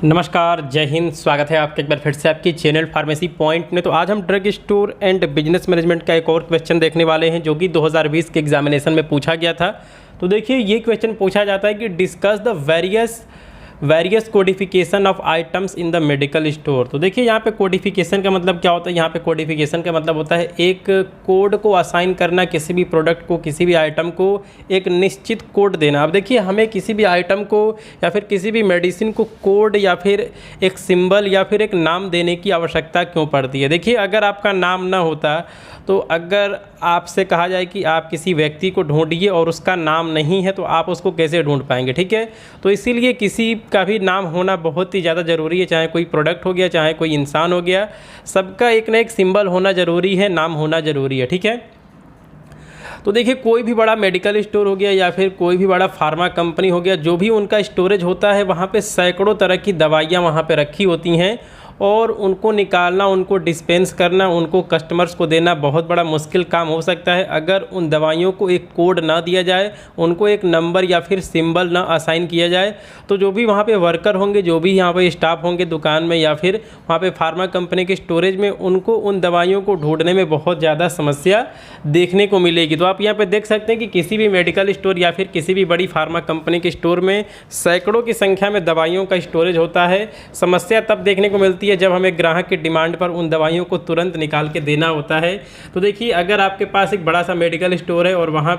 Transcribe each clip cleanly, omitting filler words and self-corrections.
नमस्कार, जय हिंद। स्वागत है आपका एक बार फिर से आपकी चैनल फार्मेसी पॉइंट में। तो आज हम drug store and business management का एक और क्वेश्चन देखने वाले हैं जो कि 2020 के एग्जामिनेशन में पूछा गया था। तो देखिए, ये क्वेश्चन पूछा जाता है कि discuss the various codification of items in the medical store. तो देखिए, यहाँ पे कोडिफिकेशन का मतलब क्या होता है। यहाँ पे कोडिफिकेशन का मतलब होता है एक कोड को असाइन करना, किसी भी प्रोडक्ट को, किसी भी आइटम को एक निश्चित कोड देना। अब देखिए, हमें किसी भी आइटम को या फिर किसी भी मेडिसिन को कोड या फिर एक सिंबल या फिर एक नाम देने की आवश्यकता क्यों पड़ती है। देखिए, अगर आपका नाम ना होता तो अगर आपसे कहा जाए कि आप किसी व्यक्ति को ढूंढिए और उसका नाम नहीं है तो आप उसको कैसे ढूंढ पाएंगे। ठीक है, तो इसीलिए किसी का भी नाम होना बहुत ही ज़्यादा ज़रूरी है। चाहे कोई प्रोडक्ट हो गया, चाहे कोई इंसान हो गया, सबका एक ना एक सिंबल होना ज़रूरी है, नाम होना ज़रूरी है। ठीक है, तो देखिए, कोई भी बड़ा मेडिकल स्टोर हो गया या फिर कोई भी बड़ा फार्मा कंपनी हो गया, जो भी उनका स्टोरेज होता है, वहाँ पे सैकड़ों तरह की दवाइयाँ वहाँ पे रखी होती हैं और उनको निकालना, उनको डिस्पेंस करना, उनको कस्टमर्स को देना बहुत बड़ा मुश्किल काम हो सकता है अगर उन दवाइयों को एक कोड ना दिया जाए, उनको एक नंबर या फिर सिंबल ना असाइन किया जाए। तो जो भी वहाँ पे वर्कर होंगे, जो भी यहाँ पे स्टाफ होंगे दुकान में या फिर वहाँ पे फार्मा कंपनी के स्टोरेज में, उनको उन दवाइयों को ढूंढने में बहुत ज़्यादा समस्या देखने को मिलेगी। तो आप यहाँ पर देख सकते हैं कि किसी भी मेडिकल स्टोर या फिर किसी भी बड़ी फार्मा कंपनी के स्टोर में सैकड़ों की संख्या में दवाइयों का स्टोरेज होता है। समस्या तब देखने को मिलती है जब हमें ग्राहक की डिमांड पर उन दवाइयों को तुरंत निकाल के देना होता है। तो देखिए, अगर आपके पास एक बड़ा सा मेडिकल स्टोर है और वहाँ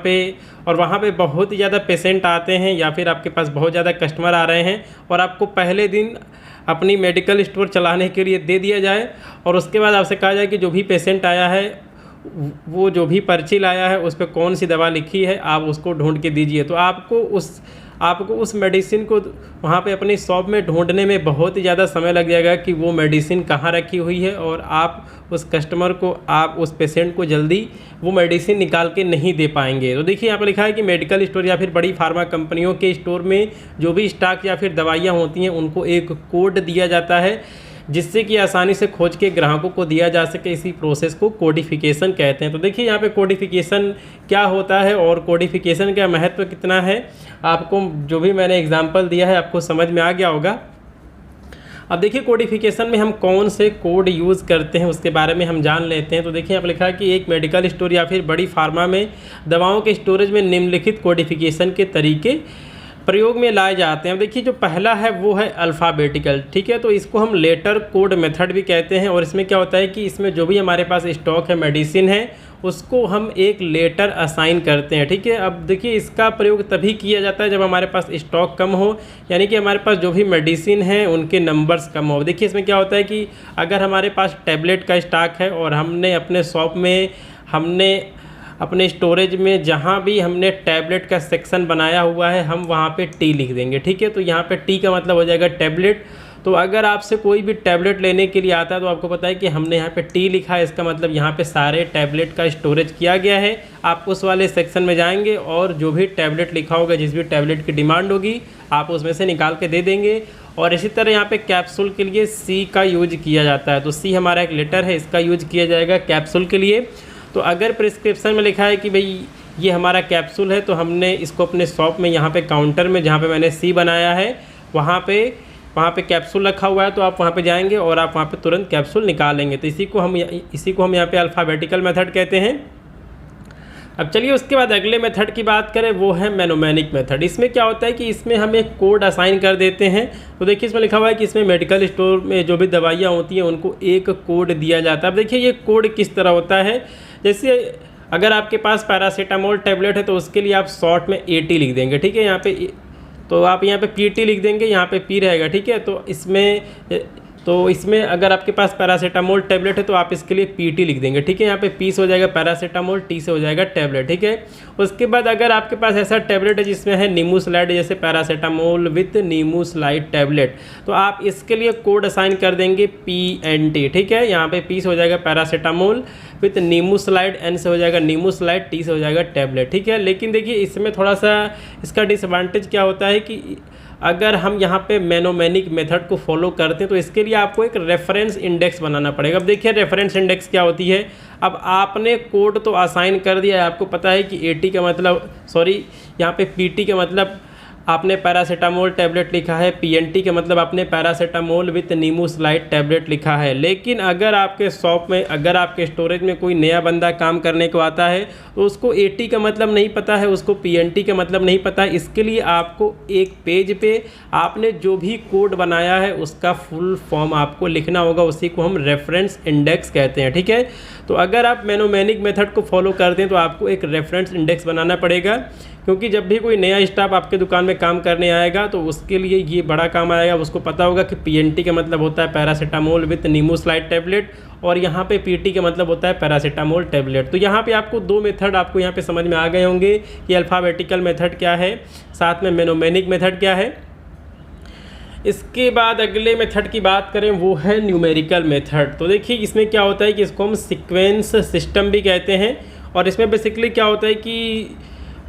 पे बहुत ही ज़्यादा पेशेंट आते हैं या फिर आपके पास बहुत ज़्यादा कस्टमर आ रहे हैं और आपको पहले दिन अपनी मेडिकल स्टोर चलाने के लिए दे दिया जाए और उसके बाद आपसे कहा जाए कि जो भी पेशेंट आया है, वो जो भी पर्ची लाया है उस पर कौन सी दवा लिखी है, आप उसको ढूंढ के दीजिए। तो आपको उस मेडिसिन को वहाँ पे अपनी शॉप में ढूंढने में बहुत ही ज़्यादा समय लग जाएगा कि वो मेडिसिन कहाँ रखी हुई है और आप उस कस्टमर को, आप उस पेशेंट को जल्दी वो मेडिसिन निकाल के नहीं दे पाएंगे। तो देखिए, यहाँ पर लिखा है कि मेडिकल स्टोर या फिर बड़ी फार्मा कंपनियों के स्टोर में जो भी स्टॉक या फिर दवाइयाँ होती हैं, उनको एक कोड दिया जाता है जिससे कि आसानी से खोज के ग्राहकों को दिया जा सके। इसी प्रोसेस को कोडिफिकेशन कहते हैं। तो देखिए, यहाँ पे कोडिफिकेशन क्या होता है और कोडिफिकेशन का महत्व कितना है, आपको जो भी मैंने एग्जांपल दिया है आपको समझ में आ गया होगा। अब देखिए, कोडिफिकेशन में हम कौन से कोड यूज़ करते हैं उसके बारे में हम जान लेते हैं। तो देखिए, यहाँ पर लिखा है कि एक मेडिकल स्टोर या फिर बड़ी फार्मा में दवाओं के स्टोरेज में निम्नलिखित कोडिफिकेशन के तरीके प्रयोग में लाए जाते हैं। अब देखिए, जो पहला है वो है अल्फ़ाबेटिकल। ठीक है, तो इसको हम लेटर कोड मेथड भी कहते हैं और इसमें क्या होता है कि इसमें जो भी हमारे पास स्टॉक है, मेडिसिन है, उसको हम एक लेटर असाइन करते हैं। ठीक है, अब देखिए, इसका प्रयोग तभी किया जाता है जब हमारे पास स्टॉक कम हो, यानी कि हमारे पास जो भी मेडिसिन है उनके नंबर्स कम हो। देखिए, इसमें क्या होता है कि अगर हमारे पास टैबलेट का स्टॉक है और हमने अपने शॉप में, हमने अपने स्टोरेज में जहाँ भी हमने टैबलेट का सेक्शन बनाया हुआ है, हम वहाँ पे टी लिख देंगे। ठीक है, तो यहाँ पे टी का मतलब हो जाएगा टैबलेट। तो अगर आपसे कोई भी टैबलेट लेने के लिए आता है तो आपको पता है कि हमने यहाँ पे टी लिखा है, इसका मतलब यहाँ पे सारे टैबलेट का स्टोरेज किया गया है। आप उस वाले सेक्शन में जाएंगे और जो भी टैबलेट लिखा होगा, जिस भी टैबलेट की डिमांड होगी, आप उसमें से निकाल के दे देंगे। और इसी तरह यहाँ पे कैप्सूल के लिए सी का यूज किया जाता है। तो सी हमारा एक लेटर है, इसका यूज किया जाएगा कैप्सूल के लिए। तो अगर प्रिस्क्रिप्शन में लिखा है कि भाई ये हमारा कैप्सूल है, तो हमने इसको अपने शॉप में यहाँ पे काउंटर में, जहाँ पे मैंने सी बनाया है, वहाँ पे कैप्सूल रखा हुआ है, तो आप वहाँ पे जाएंगे और आप वहाँ पे तुरंत कैप्सूल निकालेंगे। तो इसी को हम यहाँ पे अल्फ़ाबेटिकल मेथड कहते हैं। अब चलिए, उसके बाद अगले मेथड की बात करें, वो है मैनोमैनिक मेथड। इसमें क्या होता है कि इसमें हम एक कोड असाइन कर देते हैं। तो देखिए, इसमें लिखा हुआ है कि इसमें मेडिकल स्टोर में जो भी दवाइयाँ होती हैं उनको एक कोड दिया जाता है। अब देखिए, ये कोड किस तरह होता है। जैसे अगर आपके पास पैरासीटामोल टैबलेट है तो उसके लिए आप शॉर्ट में AT लिख देंगे। ठीक है, यहाँ पे तो आप यहाँ पे PT लिख देंगे, यहाँ पे P रहेगा। ठीक है, तो इसमें अगर आपके पास पैरासीटामोल टैबलेट है तो आप इसके लिए PT लिख देंगे। ठीक है, यहाँ पे P से हो जाएगा पैरासीटामोल, T से हो जाएगा टैबलेट। ठीक है, उसके बाद अगर आपके पास ऐसा टैबलेट है जिसमें है नीमूसलाइड, जैसे पैरासीटामोल विथ नीमूसलाइड टैबलेट, तो आप इसके लिए कोड असाइन कर देंगे PNT। ठीक है, यहाँ पे P से हो जाएगा पैरासीटामोल विथ नीमूसलाइड, N से हो जाएगा नीमूसलाइड, T से हो जाएगा टैबलेट। ठीक है, लेकिन देखिए, इसमें थोड़ा सा इसका डिसएडवांटेज क्या होता है कि अगर हम यहाँ पे मैनोमैनिक मेथड को फॉलो करते हैं तो इसके लिए आपको एक रेफरेंस इंडेक्स बनाना पड़ेगा। अब देखिए, रेफरेंस इंडेक्स क्या होती है। अब आपने कोड तो असाइन कर दिया है, आपको पता है कि AT का मतलब, सॉरी, यहाँ पे PT का मतलब आपने पैरासीटामोल टैबलेट लिखा है, पीएनटी का मतलब आपने पैरासीटामोल विथ नीमोसलाइड टैबलेट लिखा है। लेकिन अगर आपके शॉप में, अगर आपके स्टोरेज में कोई नया बंदा काम करने को आता है तो उसको एटी का मतलब नहीं पता है, उसको पीएनटी का मतलब नहीं पता है। इसके लिए आपको एक पेज पे आपने जो भी कोड बनाया है उसका फुल फॉर्म आपको लिखना होगा, उसी को हम रेफरेंस इंडेक्स कहते हैं, ठीक है। तो अगर आप मैनोमैनिक मेथड को फॉलो करते हैं तो आपको एक रेफरेंस इंडेक्स बनाना पड़ेगा, क्योंकि जब भी कोई नया स्टाफ आपके दुकान में काम करने आएगा तो उसके लिए ये बड़ा काम आएगा। उसको पता होगा कि पीएनटी का मतलब होता है पैरासीटामोल विथ नीमोसलाइड टैबलेट, और यहाँ पे पीटी का मतलब होता है पैरासीटामोल टैबलेट। तो यहाँ पे आपको दो मेथड आपको यहाँ पे समझ में आ गए होंगे कि अल्फ़ाबेटिकल मेथड क्या है, साथ में मैनोमैनिक मेथड क्या है। इसके बाद अगले मेथड की बात करें वो है न्यूमेरिकल मेथड। तो देखिए इसमें क्या होता है कि इसको हम सीक्वेंस सिस्टम भी कहते हैं, और इसमें बेसिकली क्या होता है कि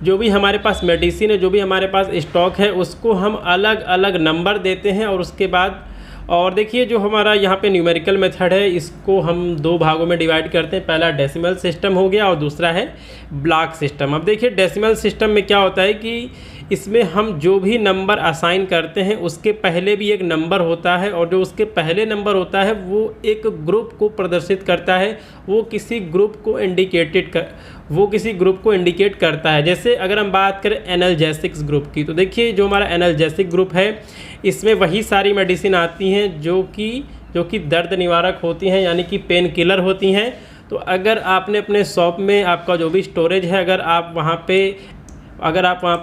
जो भी हमारे पास मेडिसिन है, जो भी हमारे पास स्टॉक है, उसको हम अलग अलग नंबर देते हैं। और उसके बाद और देखिए जो हमारा यहाँ पे न्यूमेरिकल मेथड है इसको हम दो भागों में डिवाइड करते हैं। पहला डेसिमल सिस्टम हो गया और दूसरा है ब्लॉक सिस्टम। अब देखिए डेसिमल सिस्टम में क्या होता है कि इसमें हम जो भी नंबर असाइन करते हैं उसके पहले भी एक नंबर होता है, और जो उसके पहले नंबर होता है वो एक ग्रुप को प्रदर्शित करता है, वो किसी ग्रुप को इंडिकेट करता है। जैसे अगर हम बात करें एनाल्जेसिक्स ग्रुप की, तो देखिए जो हमारा एनाल्जेसिक ग्रुप है इसमें वही सारी मेडिसिन आती हैं जो कि दर्द निवारक होती हैं, यानी कि पेन किलर होती हैं। तो अगर आपने अपने शॉप में आपका जो भी स्टोरेज है, अगर आप वहाँ पे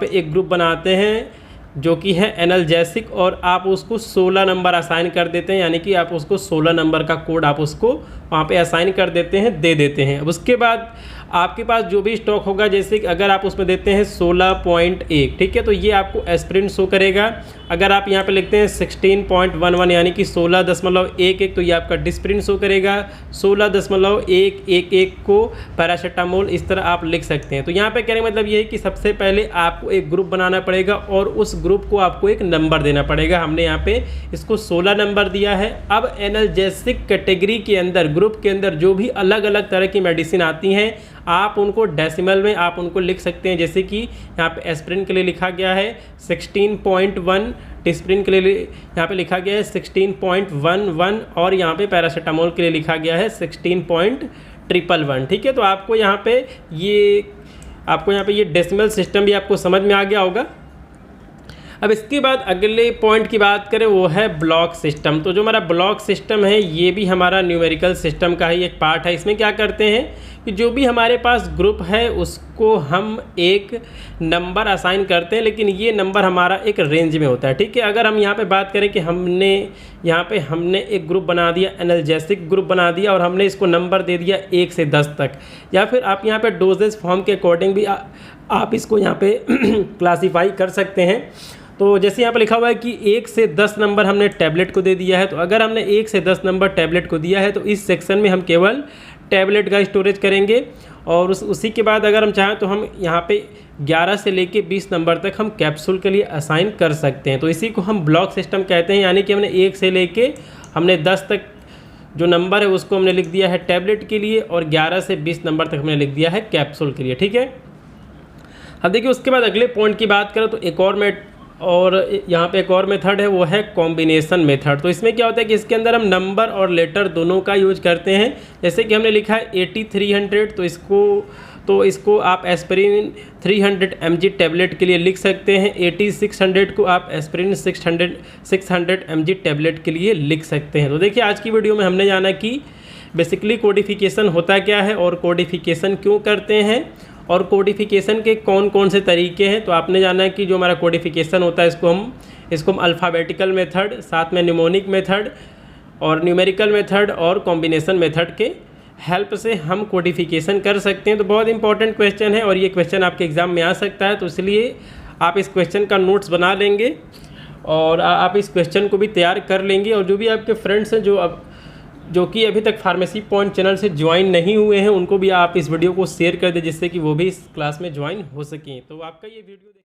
एक ग्रुप बनाते हैं जो कि है एनाल्जेसिक, और आप उसको 16 नंबर असाइन कर देते हैं, यानी कि आप उसको 16 नंबर का कोड आप उसको वहाँ पे असाइन कर देते हैं, दे देते हैं। अब उसके बाद आपके पास जो भी स्टॉक होगा, जैसे कि अगर आप उसमें देते हैं 16.1, ठीक है, तो ये आपको एस्पिरिन शो करेगा। अगर आप यहाँ पे लिखते हैं 16.11 यानी कि 16.11, तो ये आपका डिस्प्रिन शो करेगा। 16.111 को पैरासीटामोल, इस तरह आप लिख सकते हैं। तो यहाँ पे कहने का मतलब ये है कि सबसे पहले आपको एक ग्रुप बनाना पड़ेगा और उस ग्रुप को आपको एक नंबर देना पड़ेगा। हमने यहाँ पे इसको 16 नंबर दिया है। अब एनाल्जेसिक कैटेगरी के अंदर, ग्रुप के अंदर जो भी अलग अलग तरह की मेडिसिन आती हैं, आप उनको डेसिमल में आप उनको लिख सकते हैं। जैसे कि यहाँ पे एस्पिरिन के लिए लिखा गया है 16.1, डिस्प्रिन के लिए यहाँ पे लिखा गया है 16.11, और यहाँ पे पैरासीटामोल के लिए लिखा गया है 16.111, ठीक है। तो आपको यहाँ पे ये डेसिमल सिस्टम भी आपको समझ में आ गया होगा। अब इसके बाद अगले पॉइंट की बात करें वो है ब्लॉक सिस्टम। तो जो हमारा ब्लॉक सिस्टम है ये भी हमारा न्यूमेरिकल सिस्टम का ही एक पार्ट है। इसमें क्या करते हैं कि जो भी हमारे पास ग्रुप है उसको हम एक नंबर असाइन करते हैं, लेकिन ये नंबर हमारा एक रेंज में होता है, ठीक है। अगर हम यहाँ पे बात करें कि हमने एक ग्रुप बना दिया, एनाल्जेसिक ग्रुप बना दिया, और हमने इसको नंबर दे दिया 1 से 10 तक, या फिर आप यहाँ पे डोजेस फॉर्म के अकॉर्डिंग भी आप इसको यहाँ पे क्लासीफाई कर सकते हैं। तो जैसे यहाँ पर लिखा हुआ है कि 1 से 10 नंबर हमने टैबलेट को दे दिया है, तो अगर हमने 1 से 10 नंबर टैबलेट को दिया है तो इस सेक्शन में हम केवल टैबलेट का स्टोरेज करेंगे, और उसी के बाद अगर हम चाहें तो हम यहाँ पे 11 से लेके 20 नंबर तक हम कैप्सूल के लिए असाइन कर सकते हैं। तो इसी को हम ब्लॉक सिस्टम कहते हैं, यानी कि हमने 1 से लेके हमने 10 तक जो नंबर है उसको हमने लिख दिया है टैबलेट के लिए, और 11 से 20 नंबर तक हमने लिख दिया है कैप्सूल के लिए, ठीक है। अब देखिए उसके बाद अगले पॉइंट की बात करें तो यहाँ पे एक और मेथड है, वो है कॉम्बिनेशन मेथड। तो इसमें क्या होता है कि इसके अंदर हम नंबर और लेटर दोनों का यूज करते हैं। जैसे कि हमने लिखा है 8300, तो इसको आप एस्पिरिन 300 mg टैबलेट के लिए लिख सकते हैं। 8600 को आप एस्पिरिन 600 mg टैबलेट के लिए लिख सकते हैं। तो देखिए आज की वीडियो में हमने जाना कि बेसिकली कोडिफिकेशन होता क्या है और कोडिफिकेशन क्यों करते हैं, और कोडिफिकेशन के कौन कौन से तरीके हैं। तो आपने जाना है कि जो हमारा कोडिफिकेशन होता है इसको हम अल्फ़ाबेटिकल मेथड, साथ में न्यूमोनिक मेथड और न्यूमेरिकल मेथड और कॉम्बिनेशन मेथड के हेल्प से हम कोडिफिकेशन कर सकते हैं। तो बहुत इंपॉर्टेंट क्वेश्चन है और ये क्वेश्चन आपके एग्ज़ाम में आ सकता है, तो इसलिए आप इस क्वेश्चन का नोट्स बना लेंगे और आप इस क्वेश्चन को भी तैयार कर लेंगे। और जो भी आपके फ्रेंड्स हैं जो कि अभी तक फार्मेसी पॉइंट चैनल से ज्वाइन नहीं हुए हैं, उनको भी आप इस वीडियो को शेयर कर दें, जिससे कि वो भी इस क्लास में ज्वाइन हो सकें। तो आपका ये वीडियो